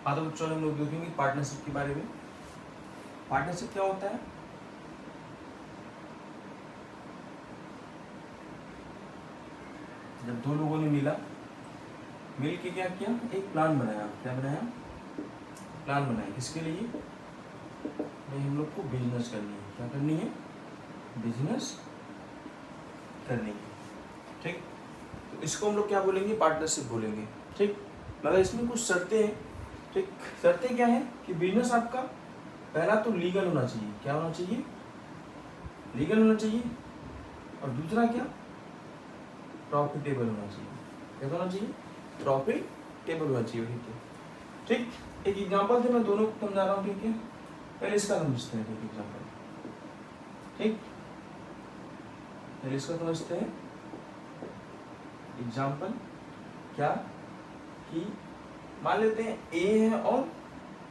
हाँ तो बच्चों हम लोग देखेंगे पार्टनरशिप के बारे में। पार्टनरशिप क्या होता है? जब दो लोगों ने मिल के क्या किया, एक प्लान बनाया। क्या बनाया? प्लान बनाया। किसके लिए? भाई हम लोग को बिजनेस करनी है। क्या करनी है? बिजनेस करनी है। ठीक, तो इसको हम लोग क्या बोलेंगे? पार्टनरशिप बोलेंगे। ठीक, मगर इसमें कुछ शर्तें हैं। ठीक, शर्तें क्या है कि बिजनेस आपका पहला तो लीगल होना चाहिए। क्या होना चाहिए? लीगल होना चाहिए। और दूसरा क्या? प्रॉफिटेबल होना चाहिए। क्या होना चाहिए? प्रॉफिटेबल होना चाहिए। ठीक, एक एग्जांपल से मैं दोनों को समझा रहा हूँ। ठीक है, पहले इसका समझते हैं। ठीक, एग्जांपल। ठीक, पहले इसका समझते हैं एग्जांपल। क्या कि मान लेते हैं ए है और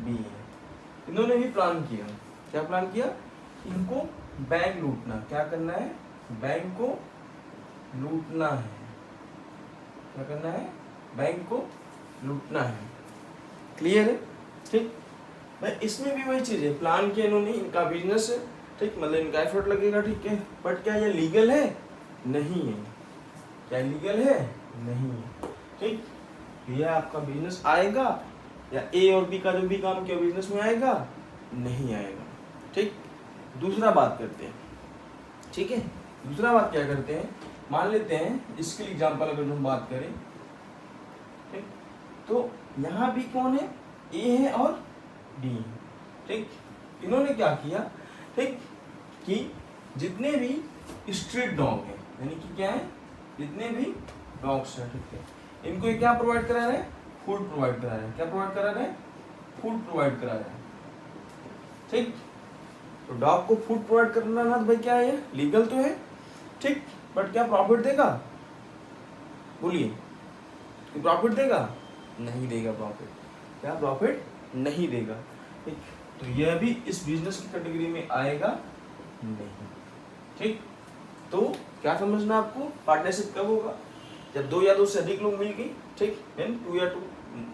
बी है, इन्होंने भी प्लान किया। क्या प्लान किया? इनको बैंक लूटना। क्या करना है? बैंक को लूटना है। क्या करना है? बैंक को लूटना है। क्लियर है? ठीक, भाई इसमें भी वही चीज है, प्लान किया इन्होंने, इनका बिजनेस है। ठीक, मतलब इनका एफर्ट लगेगा। ठीक है, बट क्या ये लीगल है? नहीं है। क्या लीगल है? नहीं है। ठीक, ये आपका बिजनेस आएगा या ए और बी का जो भी काम किया बिजनेस में आएगा? नहीं आएगा। ठीक, दूसरा बात करते हैं। ठीक है, दूसरा बात क्या करते हैं, मान लेते हैं इसके लिए एग्जांपल अगर हम बात करें। ठीक, तो यहाँ भी कौन है? ए है और बी है। ठीक, इन्होंने क्या किया? ठीक, कि जितने भी स्ट्रीट डॉग हैं, यानी कि क्या है, जितने भी डॉग्स हैं, ठीक है, इनको क्या प्रोवाइड करा रहे हैं? फूड प्रोवाइड करा रहे हैं। क्या प्रोवाइड करा रहे हैं? फूड प्रोवाइड करा रहे हैं। ठीक, तो डॉग को फूड प्रोवाइड करना ना, तो भाई क्या है? लीगल तो है। ठीक, बट क्या प्रॉफिट देगा? बोलिए, कि प्रॉफिट देगा? नहीं देगा प्रॉफिट। क्या प्रॉफिट नहीं देगा। ठीक, तो यह भी इस बिजनेस की कैटेगरी में आएगा नहीं। ठीक, तो क्या समझना आपको? पार्टनरशिप कब होगा? जब दो या दो से अधिक लोग मिल गए। ठीक, टू या टू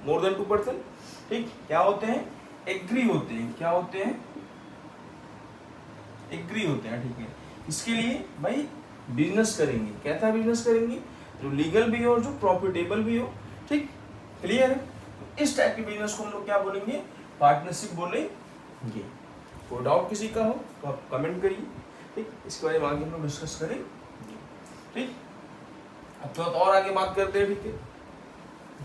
मोर देन 2%। ठीक, क्या होते हैं? एग्री होते हैं। क्या होते हैं? एग्री होते हैं। ठीक है, इसके लिए भाई बिजनेस करेंगे। कैसा बिजनेस करेंगे? जो लीगल भी हो और जो प्रॉफिटेबल भी हो। ठीक, क्लियर है? इस टाइप के बिजनेस को हम लोग क्या बोलेंगे? पार्टनरशिप बोलेंगे। कोई डाउट किसी का हो तो आप कमेंट करिए। ठीक, इसके बारे में आगे हम लोग डिस्कस करेंगे। ठीक, अब तो और आगे बात करते हैं। ठीक है,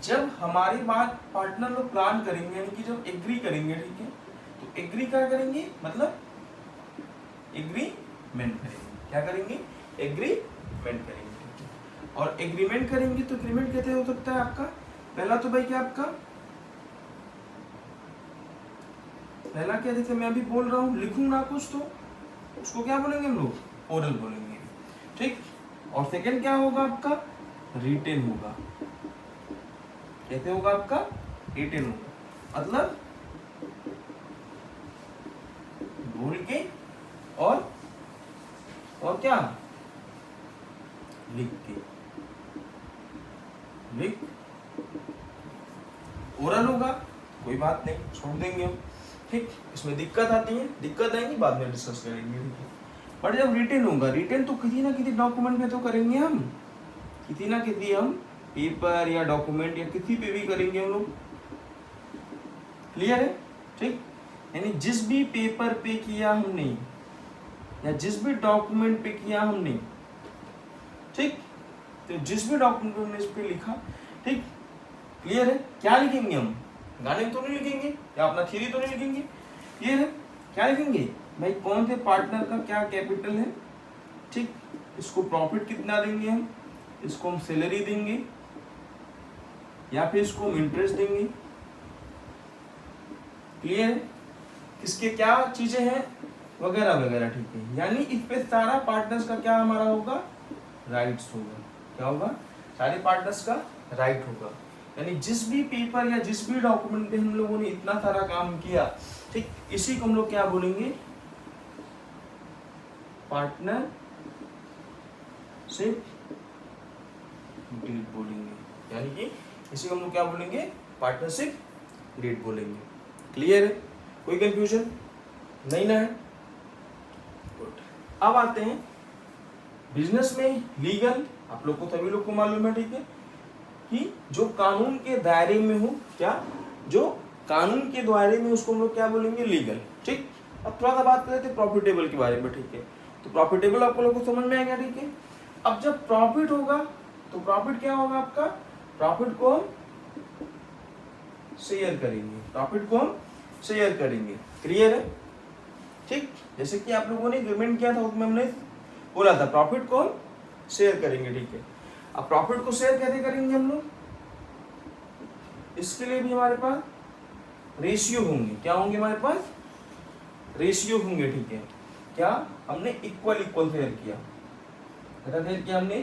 जब हमारी बात पार्टनर लोग प्लान करेंगे, यानी कि जब एग्री करेंगे, ठीक है, तो एग्री क्या करेंगे? मतलब एग्रीमेंट करेंगे। क्या करेंगे? एग्रीमेंट करेंगे। और एग्रीमेंट करेंगे तो एग्रीमेंट कैसे हो सकता है आपका? पहला तो भाई क्या आपका, पहला क्या, जैसे मैं अभी बोल रहा हूँ, लिखूंगा कुछ तो उसको क्या बोलेंगे हम लोग? ओरल बोलेंगे। ठीक, और सेकंड क्या होगा आपका? रिटेन होगा। कैसे होगा आपका? रिटेन होगा, मतलब बोल के और क्या? लिख के। लिख, ओरल होगा, कोई बात नहीं, छोड़ देंगे हम। ठीक, इसमें दिक्कत आती है, दिक्कत आएंगी बाद में डिस्कस करेंगे। ठीक है, बट जब रिटेन होगा, रिटेन तो किसी ना किसी डॉक्यूमेंट में तो करेंगे हम, किसी ना किसी हम पेपर या डॉक्यूमेंट या किसी पे भी करेंगे हम लोग। क्लियर है? ठीक, यानी जिस भी पेपर पे किया हमने या जिस भी डॉक्यूमेंट पे किया हमने, ठीक, तो जिस भी डॉक्यूमेंट पे हमने इस पे लिखा, ठीक, क्लियर है? क्या लिखेंगे हम? गाने तो नहीं लिखेंगे या अपना थ्योरी तो नहीं लिखेंगे। क्लियर है? क्या लिखेंगे भाई? कौन से पार्टनर का क्या कैपिटल है, ठीक, इसको प्रॉफिट कितना देंगे हम, इसको हम सैलरी देंगे या फिर इसको हम इंटरेस्ट देंगे। क्लियर है? किसके क्या चीजें हैं वगैरह वगैरह। ठीक है, यानी इस पे सारा पार्टनर्स का क्या हमारा होगा? राइट्स होगा। क्या होगा? सारे पार्टनर्स का राइट होगा। यानी जिस भी पेपर या जिस भी डॉक्यूमेंट पे हम लोगों ने इतना सारा काम किया, ठीक, इसी को हम लोग क्या बोलेंगे? पार्टनरशिप डीड बोलेंगे। यानी कि इसी को हम लोग क्या बोलेंगे? पार्टनरशिप डीड बोलेंगे। क्लियर है? कोई कंफ्यूजन नहीं ना है? गुड। अब आते हैं बिजनेस में लीगल, आप लोग को सभी लोग को मालूम है, ठीक है, कि जो कानून के दायरे में हो, क्या, जो कानून के दायरे में, उसको हम लोग क्या बोलेंगे? लीगल। ठीक। अब थोड़ा सा बात करते हैं प्रॉफिटेबल के बारे में, ठीक है। तो प्रॉफिटेबल आपको लोगों को समझ में आ गया, ठीक है। अब जब प्रॉफिट होगा तो प्रॉफिट क्या होगा आपका? प्रॉफिट को हम शेयर करेंगे, प्रॉफिट को हम शेयर करेंगे। क्लियर है? ठीक। जैसे कि आप लोगों ने एग्रीमेंट किया था, उसमें हमने बोला था प्रॉफिट को हम शेयर करेंगे, ठीक है। अब प्रॉफिट को शेयर कैसे करेंगे हम लोग? इसके लिए भी हमारे पास रेशियो होंगे। क्या होंगे हमारे पास? रेशियो होंगे, ठीक है। क्या हमने इक्वल शेयर किया, शेयर किया हमने,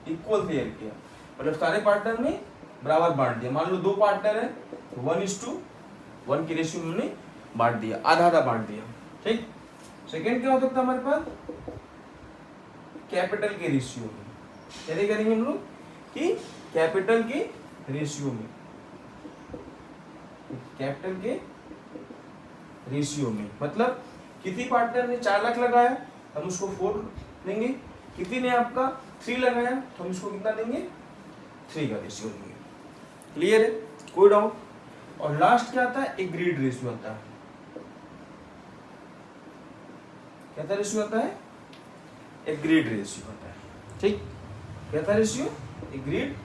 इक्वल शेयर किया, मतलब सारे पार्टनर ने बराबर बांट दिया। मान लो 2 पार्टनर है, 1:1 की रेशियो में हमने बांट दिया, आधा आधा बांट दिया। ठीक। सेकेंड क्या हो सकता है हमारे पास? कैपिटल के रेशियो में। कैसे करेंगे हम लोग? कि कैपिटल के रेशियो में, कैपिटल के रेशियो में, मतलब किसी पार्टनर ने 4 लाख लगाया, हम उसको 4 देंगे। किसी ने आपका 3 लगाया, तो हम इसको कितना देंगे? 3 का रेशियो देंगे। क्लियर है? कोई डाउट? और लास्ट क्या आता है? एग्रीड रेशियो आता है। कैसा रेशियो आता है? एग्रीड रेशियो आता है। ठीक। कैसा रेशियो? एग्रीड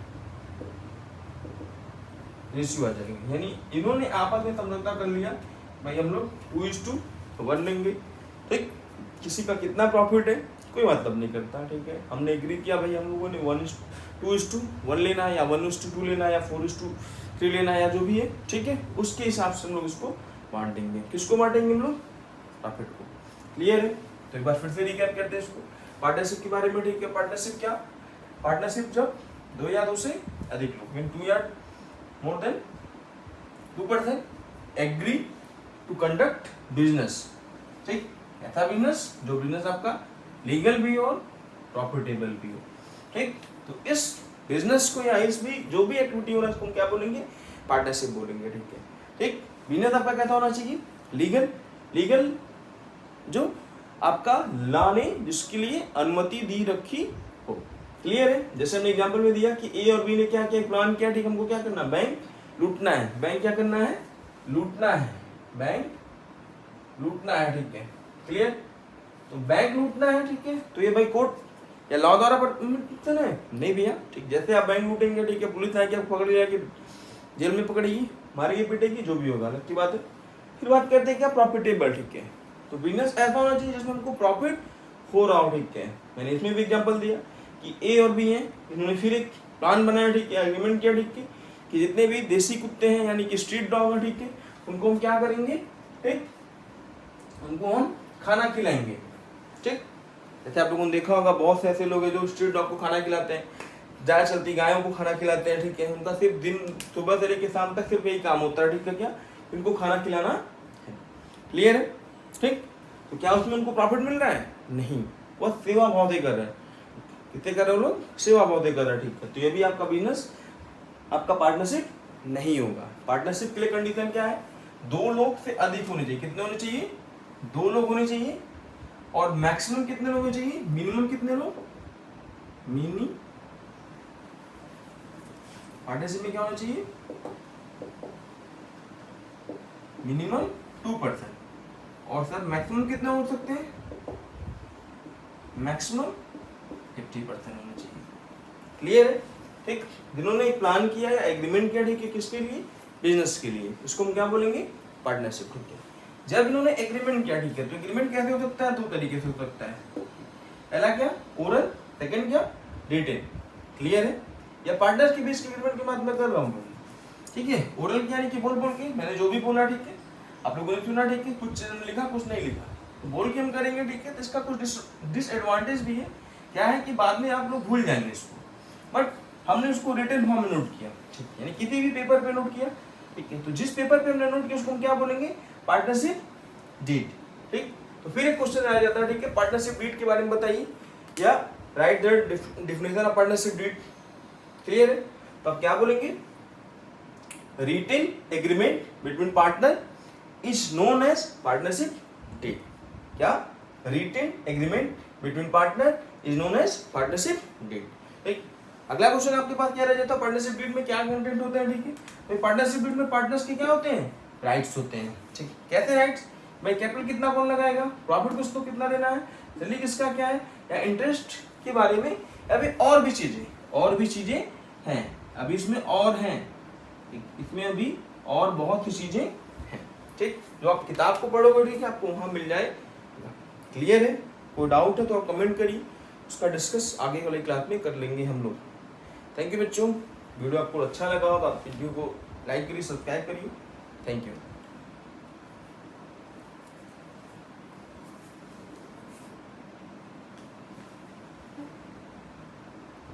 रेशियो आ जाएंगे। यानी इन्होंने आपस में समझौता कर लिया, भाई हम लोग 2:1 लेंगे। ठीक। किसी का कितना प्रॉफिट है कोई मतलब नहीं करता, ठीक है। हमने एग्री किया भाई हम लोगों ने 2:1 लेना है, या 1:2 लेना है, या 4:3 लेना है, या जो भी है, ठीक है। उसके हिसाब से हम लोग इसको बांटेंगे। किसको बांटेंगे हम लोग? प्रॉफिट को। क्लियर है? तो एक बार फिर से रिकैप करते हैं इसको पार्टनरशिप के बारे में, ठीक है। पार्टनरशिप क्या? पार्टनरशिप जब 2 या 2 से अधिक लोग, मीन 2 या more than 2 person agree to conduct business. ठीक। ऐसा बिजनेस जो बिजनेस आपका लीगल भी हो और प्रॉफिटेबल भी हो। ठीक। तो इस बिजनेस को या इस भी जो भी एक्टिविटी हो रहा है उसको हम क्या बोलेंगे? पार्टनरशिप बोलेंगे, ठीक है। ठीक। बिजनेस आपका कैसा होना चाहिए? लीगल। लीगल जो आपका लॉ ने जिसके लिए अनुमति दी रखी हो। क्लियर है? जैसे हमने एग्जांपल में दिया कि ए और बी ने क्या किया? प्लान किया, ठीक। हमको क्या करना? बैंक लूटना है। बैंक क्या करना है? लूटना है। बैंक लूटना है, ठीक है। क्लियर? तो बैंक लूटना है, ठीक है। तो ये भाई कोर्ट या लॉ द्वारा परमिशन है? नहीं भैया। ठीक। जैसे आप बैंक लूटेंगे, ठीक है, पुलिस आएगी आपको पकड़ जाएगी, जेल में पकड़ेगी, मारेगी, पीटेगी, जो भी होगा, अलग की बात है। फिर बात करते हैं क्या? प्रॉफिटेबल, ठीक है। तो बिजनेस ऐसा होना चाहिए जिसमें हमको प्रॉफिट हो रहा हो, ठीक है। मैंने इसमें भी एग्जांपल दिया कि ए और बी हैं, इन्होंने फिर एक प्लान बनाया, ठीक है, एग्रीमेंट किया, ठीक है, कि जितने भी देसी कुत्ते हैं यानी कि स्ट्रीट डॉग हैं, ठीक है, उनको हम क्या करेंगे? ठीक। उनको हम खाना खिलाएंगे। ठीक। जैसे आप लोगों ने देखा होगा बहुत से ऐसे लोग हैं जो स्ट्रीट डॉग को खाना खिलाते हैं, जाए चलती गायों को खाना खिलाते हैं, ठीक है। उनका सिर्फ दिन सुबह से लेकर शाम तक सिर्फ यही काम होता है, ठीक है, क्या? इनको खाना खिलाना है। क्लियर है? ठीक। तो क्या उसमें उनको प्रॉफिट मिल रहा है? नहीं, वो सेवा भाव से कर रहे हैं। कितने कर रहे हो लोग? सेवा भाव से कर रहे हैं, ठीक है। तो ये भी आपका बिजनेस, आपका पार्टनरशिप नहीं होगा। पार्टनरशिप के लिए कंडीशन क्या है? 2 लोग से अधिक होने चाहिए। कितने होने चाहिए? 2 लोग होने चाहिए। और मैक्सिमम कितने लोग होने चाहिए? मिनिमम कितने लोग? पार्टनरशिप में क्या होना चाहिए? मिनिमम 2%। और सर मैक्सिमम कितने हो सकते हैं? मैक्सिमम 50% होना चाहिए। क्लियर है? ठीक। जिन्होंने एक प्लान किया या एग्रीमेंट किया, ठीक है, किसके लिए? बिजनेस के लिए, इसको हम क्या बोलेंगे? पार्टनरशिप, ठीक है। जब इन्होंने एग्रीमेंट किया, ठीक है, तो एग्रीमेंट कैसे हो सकता है? 2 तरीके से हो सकता है। पहला क्या? ओरल। सेकंड क्या? रिटेन। क्लियर है? या पार्टनर्स के बीच एग्रीमेंट की बात मैं कर रहा हूँ, ठीक है। ओरल क्या यानी कि बोल बोल के मैंने जो भी बोला, ठीक है, आप लोगों ने सुना, ठीक है, कुछ लिखा कुछ नहीं लिखा, तो बोल के हम करेंगे, ठीक है। तो इसका कुछ डिसएडवांटेज भी है। क्या है कि बाद में आप लोग भूल जाएंगे इसको, बट हमने उसको रिटन फॉर्म में नोट किया, ठीक है, यानी किसी भी पेपर पे नोट किया, ठीक है। तो जिस पेपर पे हमने नोट किया उसको हम क्या बोलेंगे? Partnership deed. ठीक। तो फिर एक क्वेश्चन आ जाता है, ठीक है, पार्टनरशिप डीड के बारे में बताइए, या write the definition of partnership deed. Clear है? तो आप क्या बोलेंगे? Written agreement between partner is known as partnership deed. क्या? Written agreement between partner is known as partnership deed. ठीक, अगला क्वेश्चन आपके पास क्या रह जाता है, पार्टनरशिप डीड में क्या कंटेंट होते हैं? ठीक है भाई, पार्टनरशिप डीड में पार्टनर्स के क्या होते हैं? राइट्स होते हैं। ठीक, कैसे राइट्स? भाई कैपिटल कितना कौन लगाएगा, प्रॉफिट को उसको कितना देना है, सैलरी किसका क्या है, या इंटरेस्ट के बारे में, अभी और भी चीजें हैं। अभी इसमें और हैं, इसमें अभी और बहुत सी चीजें हैं। ठीक, जो आप किताब को पढ़ोगे ठीक है, आपको वहां मिल जाए। क्लियर है? कोई डाउट है तो आप कमेंट करिए, उसका डिस्कस आगे वाली क्लास में कर लेंगे हम लोग। थैंक यू बच्चों, वीडियो आपको अच्छा लगा हो तो आप वीडियो को लाइक करिए, सब्सक्राइब करिए। Thank you.